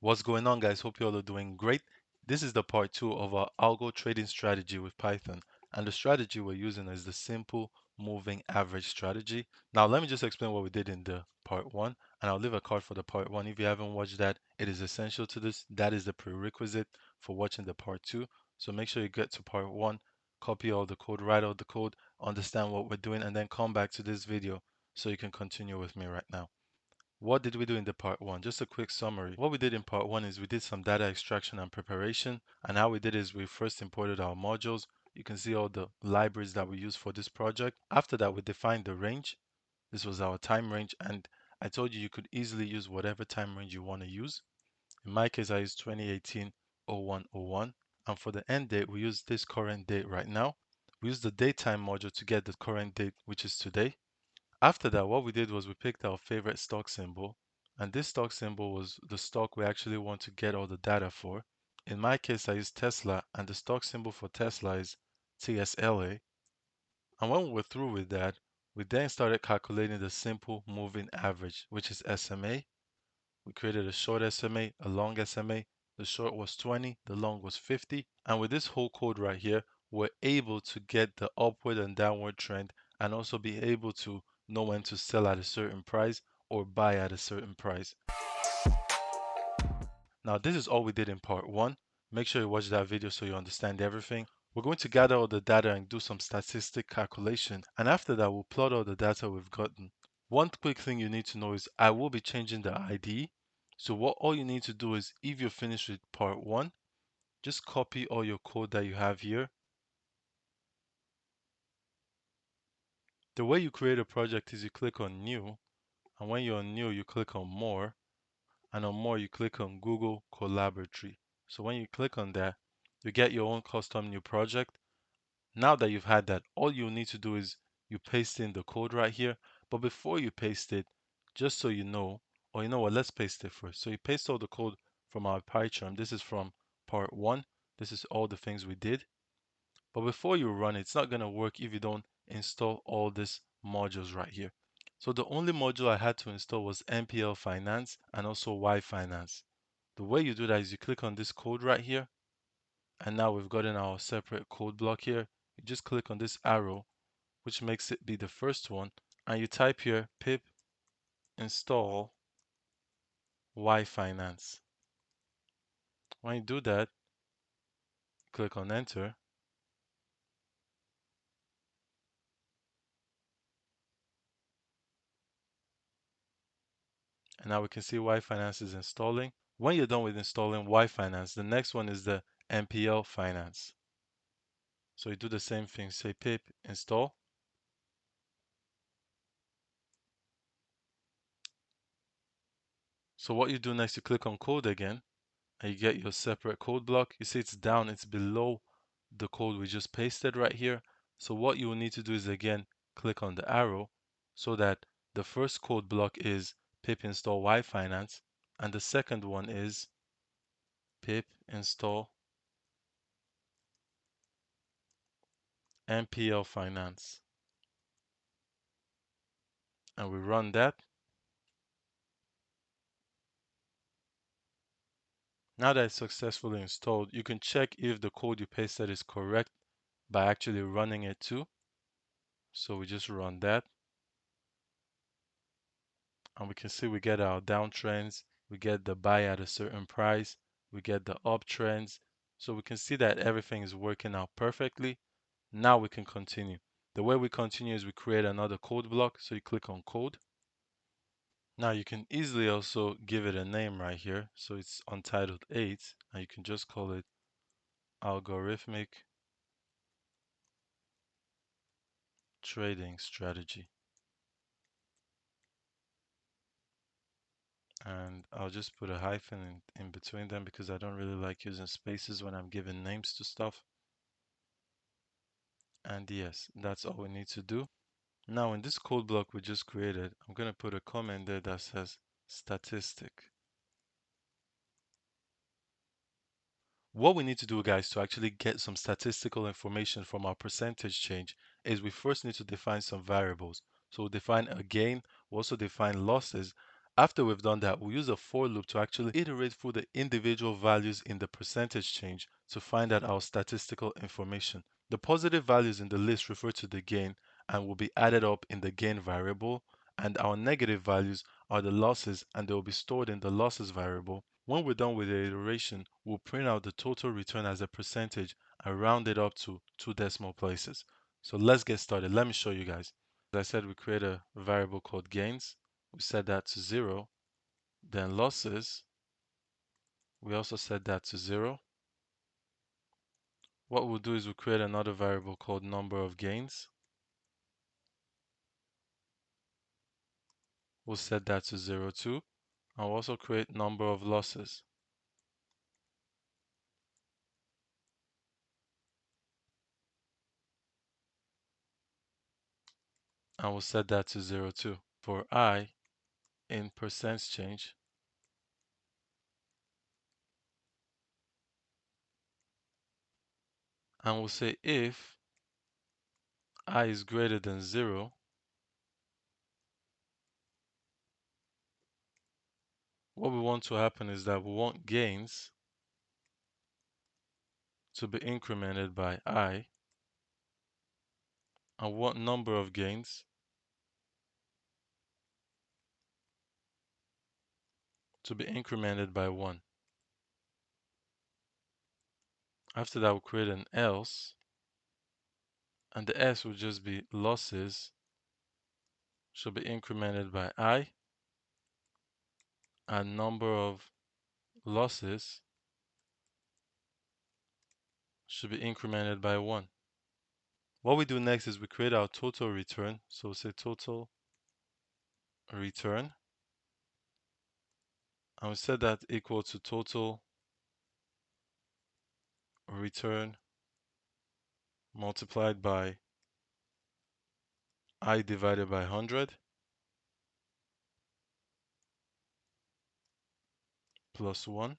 What's going on, guys? Hope you all are doing great. This is the part two of our algo trading strategy with Python. And the strategy we're using is the simple moving average strategy. Now, let me just explain what we did in the part one, and I'll leave a card for the part one. If you haven't watched that, it is essential to this. That is the prerequisite for watching the part two. So make sure you get to part one, copy all the code, write out the code, understand what we're doing, and then come back to this video so you can continue with me right now. What did we do in the part one? Just a quick summary. What we did in part one is we did some data extraction and preparation. And how we did is we first imported our modules. You can see all the libraries that we use for this project. After that, we defined the range. This was our time range. And I told you you could easily use whatever time range you want to use. In my case, I used 2018 0101. And for the end date, we use this current date right now. We use the datetime module to get the current date, which is today. After that, what we did was we picked our favorite stock symbol, and this stock symbol was the stock we actually want to get all the data for. In my case, I used Tesla, and the stock symbol for Tesla is TSLA. And when we were through with that, we then started calculating the simple moving average, which is SMA. We created a short SMA, a long SMA. The short was 20, the long was 50. And with this whole code right here, we're able to get the upward and downward trend and also be able to know when to sell at a certain price or buy at a certain price. Now, this is all we did in part one. Make sure you watch that video so you understand everything. We're going to gather all the data and do some statistic calculation. And after that, we'll plot all the data we've gotten. One quick thing you need to know is I will be changing the ID. So what all you need to do is if you're finished with part one, just copy all your code that you have here. The way you create a project is you click on new, and when you're on new, you click on more, and on more, you click on Google Colaboratory. So when you click on that, you get your own custom new project. Now that you've had that, all you need to do is you paste in the code right here. But before you paste it, just so you know, or you know what, let's paste it first. So you paste all the code from our PyCharm. This is from part one. This is all the things we did. But before you run it, it's not going to work if you don't install all these modules right here. So the only module I had to install was MPL Finance and also Y Finance. The way you do that is you click on this code right here, and now we've gotten our separate code block here. You just click on this arrow, which makes it be the first one, and you type here pip install Y Finance. When you do that, click on enter, and now we can see Y Finance is installing. When you're done with installing Y Finance, the next one is the MPL Finance. So you do the same thing, say pip install. So what you do next, you click on code again, and you get your separate code block. You see it's down, it's below the code we just pasted right here. So what you will need to do is again, click on the arrow so that the first code block is pip install Y Finance, and the second one is pip install MPL Finance. And we run that. Now that it's successfully installed, you can check if the code you pasted is correct by actually running it too. So we just run that, and we can see we get our downtrends, we get the buy at a certain price, we get the uptrends. So we can see that everything is working out perfectly. Now we can continue. The way we continue is we create another code block. So you click on code. Now you can easily also give it a name right here. So it's untitled 8, and you can just call it Algorithmic Trading Strategy. And I'll just put a hyphen in between them because I don't really like using spaces when I'm giving names to stuff. And yes, that's all we need to do. Now in this code block we just created, I'm going to put a comment there that says statistic. What we need to do, guys, to actually get some statistical information from our percentage change is we first need to define some variables. So we'll define a gain, we'll also define losses, After we've done that, we'll use a for loop to actually iterate through the individual values in the percentage change to find out our statistical information. The positive values in the list refer to the gain and will be added up in the gain variable, and our negative values are the losses and they will be stored in the losses variable. When we're done with the iteration, we'll print out the total return as a percentage and round it up to 2 decimal places. So let's get started. Let me show you guys. As I said, we create a variable called gains. We set that to 0. Then losses, we also set that to 0. What we'll do is we'll create another variable called number of gains. We'll set that to 0 too. And we'll also create number of losses. And we'll set that to 0 too. For I in percent change, and we'll say if I is greater than 0, what we want to happen is that we want gains to be incremented by I, and we want number of gains to be incremented by 1. After that, we'll create an else, and the S will just be losses should be incremented by I, and number of losses should be incremented by 1. What we do next is we create our total return. So we'll say total return, and we set that equal to total return multiplied by I divided by 100 plus 1.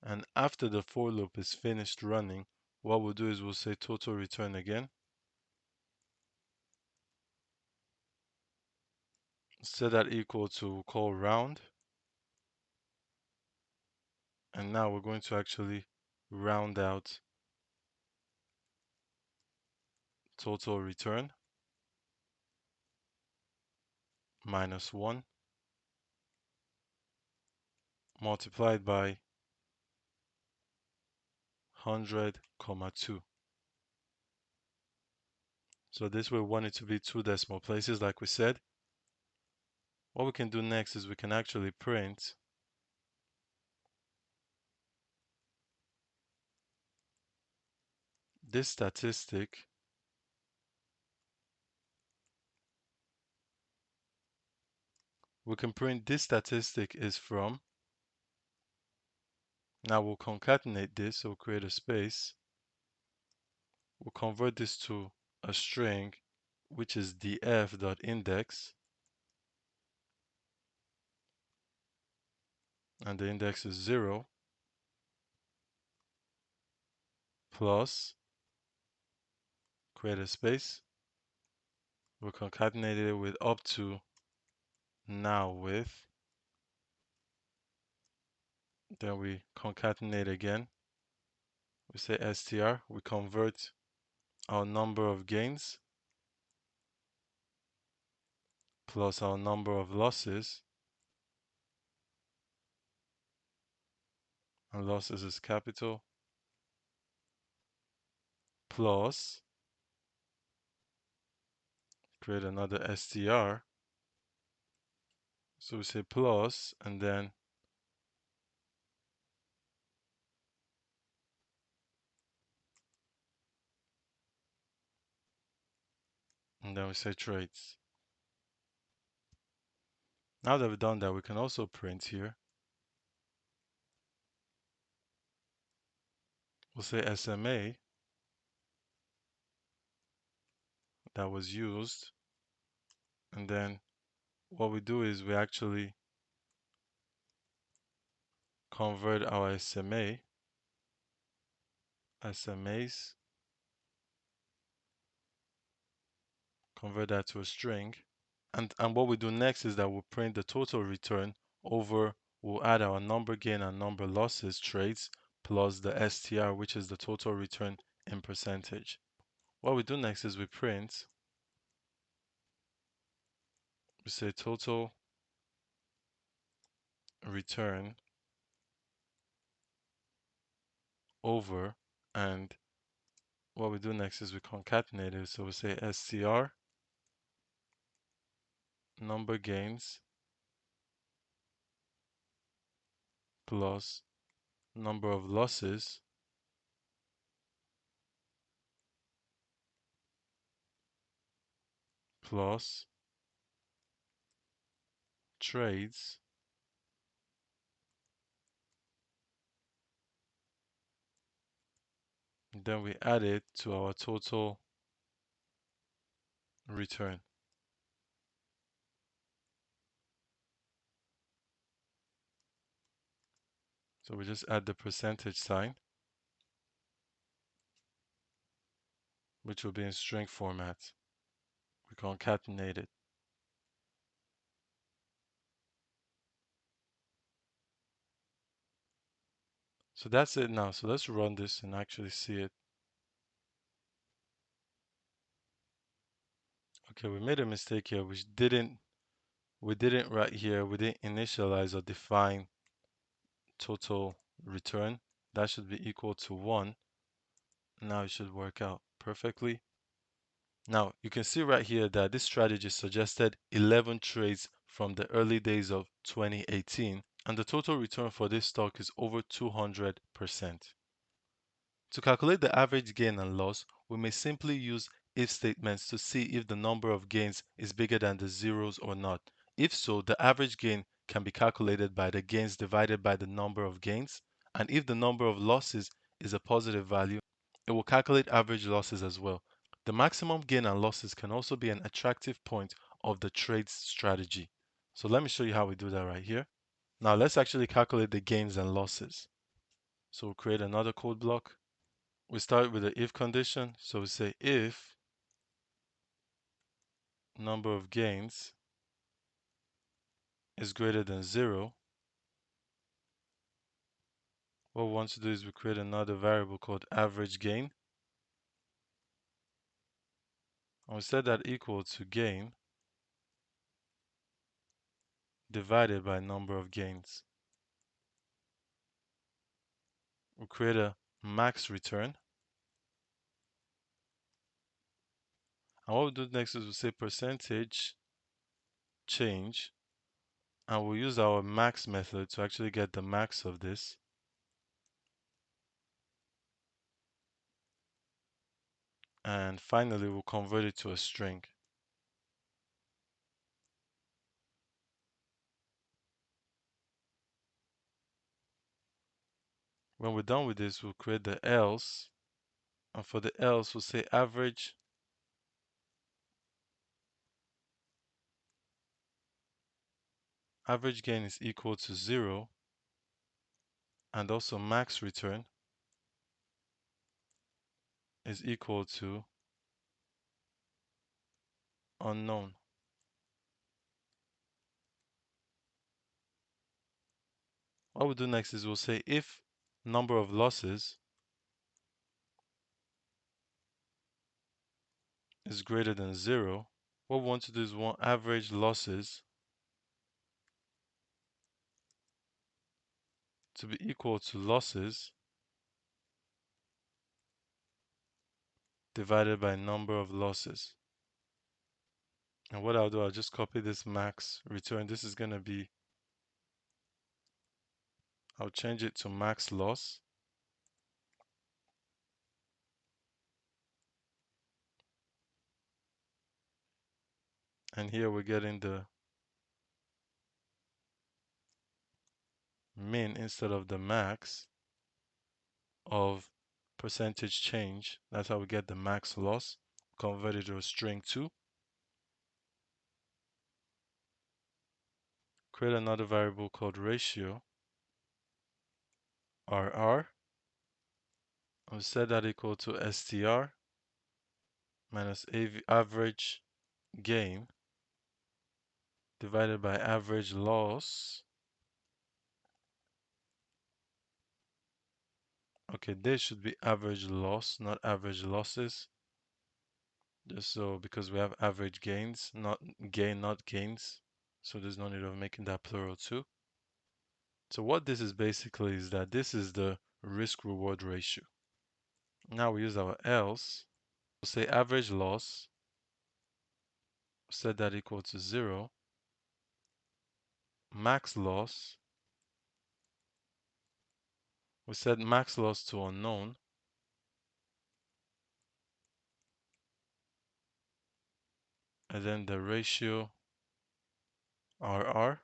And after the for loop is finished running, what we'll do is we'll say total return again. Set that equal to call round. And now we're going to actually round out total return minus 1 multiplied by 100, 2. So this we want it to be 2 decimal places like we said. What we can do next is we can actually print this statistic is from. Now we'll concatenate this, so we'll create a space. We'll convert this to a string, which is df.index, and the index is 0 plus, create a space. We'll concatenate it with up to, now with, then we concatenate again. We say str, we convert our number of gains plus our number of losses, and losses is capital, plus, create another str. So we say plus, and then we say traits. Now that we've done that, we can also print here. We'll say SMA that was used, and then what we do is we actually convert our SMA SMAs, convert that to a string. And what we do next is that we'll print the total return over, we'll add our number gain and number losses trades plus the STR, which is the total return in percentage. What we do next is we print, we say total return over, and what we do next is we concatenate it. So we say STR number gains plus number of losses plus trades, and then we add it to our total return. So we just add the percentage sign, which will be in string format. We concatenate it. So that's it now. So let's run this and actually see it. Okay, we made a mistake here. We didn't right here. We didn't initialize or define total return. That should be equal to 1. Now it should work out perfectly. Now you can see right here that this strategy suggested 11 trades from the early days of 2018, and the total return for this stock is over 200%. To calculate the average gain and loss, we may simply use if statements to see if the number of gains is bigger than the zeros or not. If so, the average gain can be calculated by the gains divided by the number of gains, and if the number of losses is a positive value, it will calculate average losses as well. The maximum gain and losses can also be an attractive point of the trades strategy. So let me show you how we do that right here. Now let's actually calculate the gains and losses. So we'll create another code block. We start with the if condition. So we say if number of gains is greater than 0, what we want to do is we create another variable called average gain. And we set that equal to gain divided by number of gains. We'll create a max return. And what we'll do next is we'll say percentage change. And we'll use our max method to actually get the max of this. And finally, we'll convert it to a string. When we're done with this, we'll create the else. And for the else, we'll say average gain is equal to 0, and also max return is equal to unknown. What we'll do next is we'll say if number of losses is greater than 0, what we want to do is we want average losses to be equal to losses divided by number of losses. And what I'll do, I'll just copy this max return. This is going to be, I'll change it to max loss. And here we're getting the min instead of the max of percentage change. That's how we get the max loss. Convert it to a string 2. Create another variable called ratio RR, We'll set that equal to str minus average gain divided by average loss. Okay, this should be average loss, not average losses. Just so, because we have average gains, not gains. So there's no need of making that plural too. So what this is basically is that this is the risk reward ratio. Now we use our else. We'll say average loss, set that equal to 0. Max loss, we set max loss to unknown. And then the ratio RR,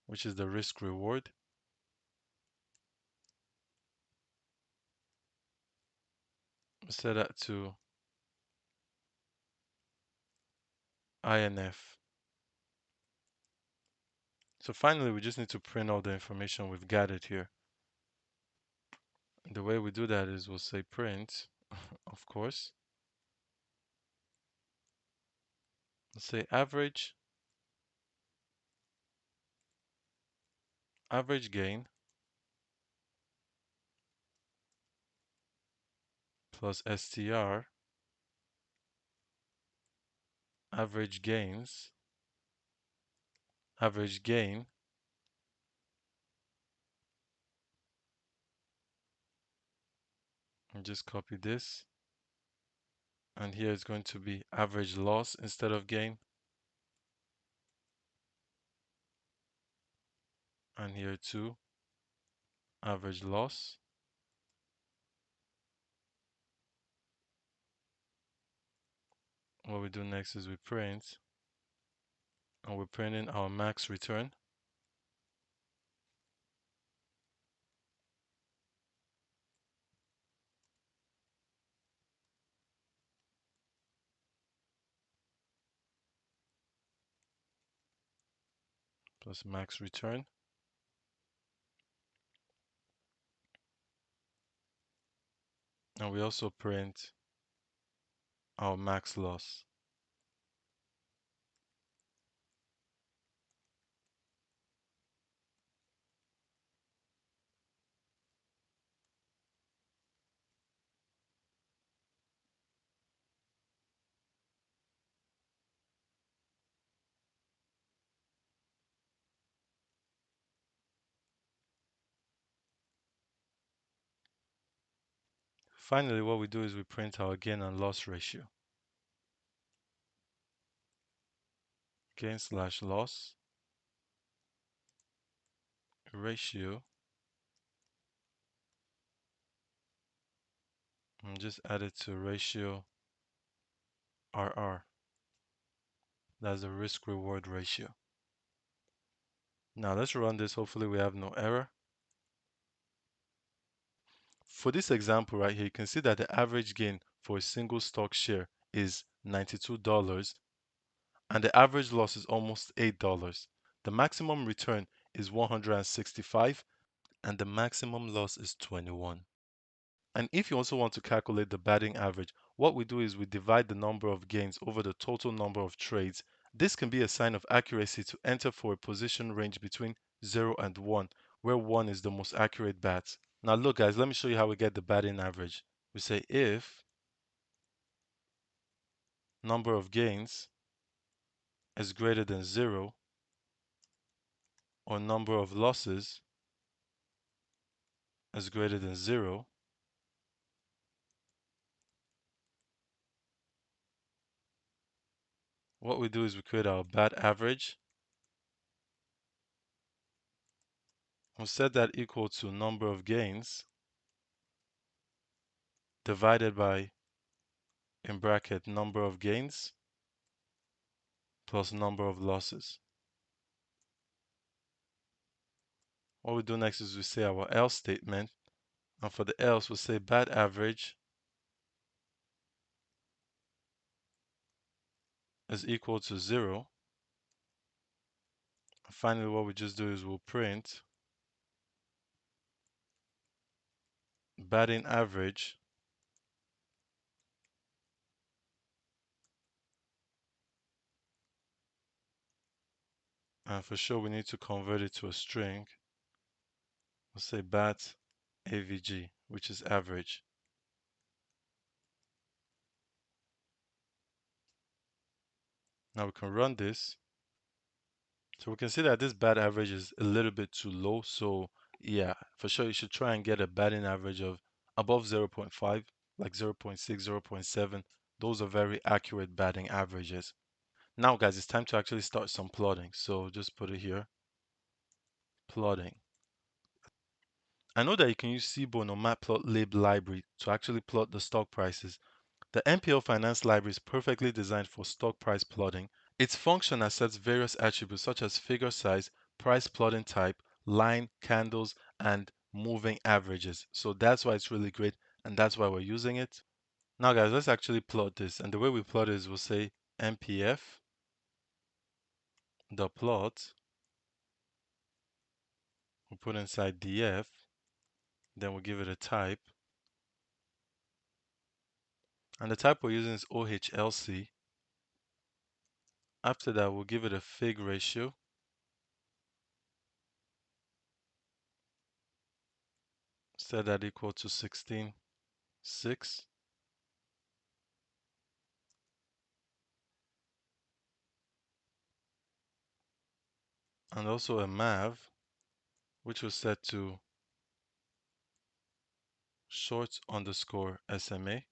which is the risk reward. Set that to INF. So finally, we just need to print all the information we've gathered here. The way we do that is we'll say print, of course. Let's say average gain plus str average gains average gain and just copy this, and here it's going to be average loss instead of gain, and here too average loss. What we do next is we print, and we're printing our max return. Plus max return. And we also print our max loss. Finally, what we do is we print our gain and loss ratio. Gain slash loss ratio, and just add it to ratio RR. That's the risk reward ratio. Now let's run this. Hopefully we have no error. For this example right here, you can see that the average gain for a single stock share is $92 and the average loss is almost $8. The maximum return is 165 and the maximum loss is 21. And if you also want to calculate the batting average, what we do is we divide the number of gains over the total number of trades. This can be a sign of accuracy to enter for a position range between 0 and 1, where 1 is the most accurate bat. Now look guys, let me show you how we get the batting average. We say if number of gains is greater than 0 or number of losses is greater than 0, what we do is we create our bat average. We'll set that equal to number of gains divided by, in bracket, number of gains plus number of losses. What we do next is we say our else statement, and for the else we'll say bat average is equal to 0. And finally what we just do is we'll print batting average, and for sure we need to convert it to a string. We'll say bat AVG, which is average. Now we can run this. So we can see that this bat average is a little bit too low. So yeah, for sure you should try and get a batting average of above 0.5, like 0.6, 0.7. Those are very accurate batting averages. Now guys, it's time to actually start some plotting. So just put it here, plotting. I know that you can use Seaborn or Matplotlib library to actually plot the stock prices. The NPL Finance library is perfectly designed for stock price plotting. Its function accepts various attributes such as figure size, price plotting type, line, candles, and moving averages. So that's why it's really great, and that's why we're using it. Now guys, let's actually plot this. And the way we plot it is we'll say NPF, the plot, we'll put inside df, then we'll give it a type. And the type we're using is OHLC. After that, we'll give it a fig ratio. Set that equal to 16.6. And also a mav, which was set to short underscore SMA.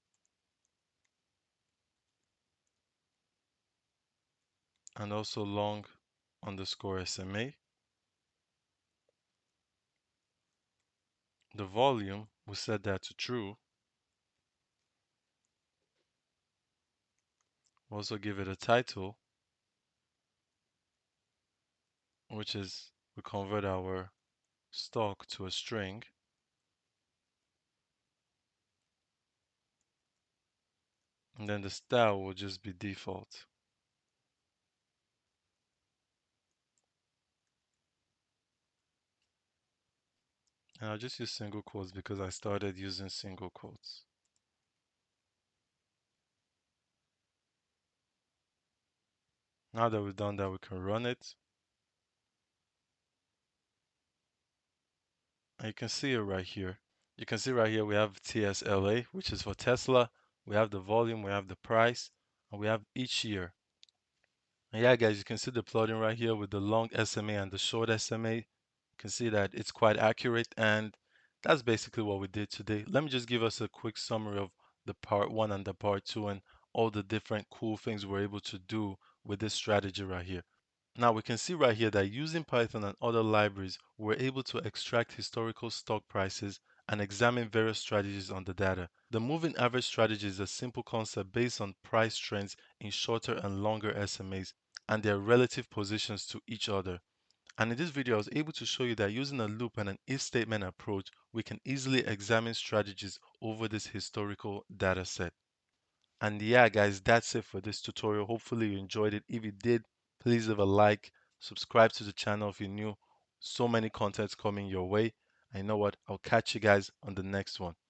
And also long underscore SMA. The volume, we set that to true. We'll also give it a title, which is we convert our stock to a string. And then the style will just be default. And I'll just use single quotes because I started using single quotes. Now that we've done that, we can run it. And you can see it right here. You can see right here we have TSLA, which is for Tesla. We have the volume, we have the price, and we have each year. And yeah, guys, you can see the plotting right here with the long SMA and the short SMA. You can see that it's quite accurate, and that's basically what we did today. Let me just give us a quick summary of the part one and the part two and all the different cool things we're able to do with this strategy right here. Now we can see right here that using Python and other libraries, we're able to extract historical stock prices and examine various strategies on the data. The moving average strategy is a simple concept based on price trends in shorter and longer SMAs and their relative positions to each other. And in this video, I was able to show you that using a loop and an if statement approach, we can easily examine strategies over this historical data set. And yeah, guys, that's it for this tutorial. Hopefully you enjoyed it. If you did, please leave a like, subscribe to the channel if you're new. So many contents coming your way. And you know what? I'll catch you guys on the next one.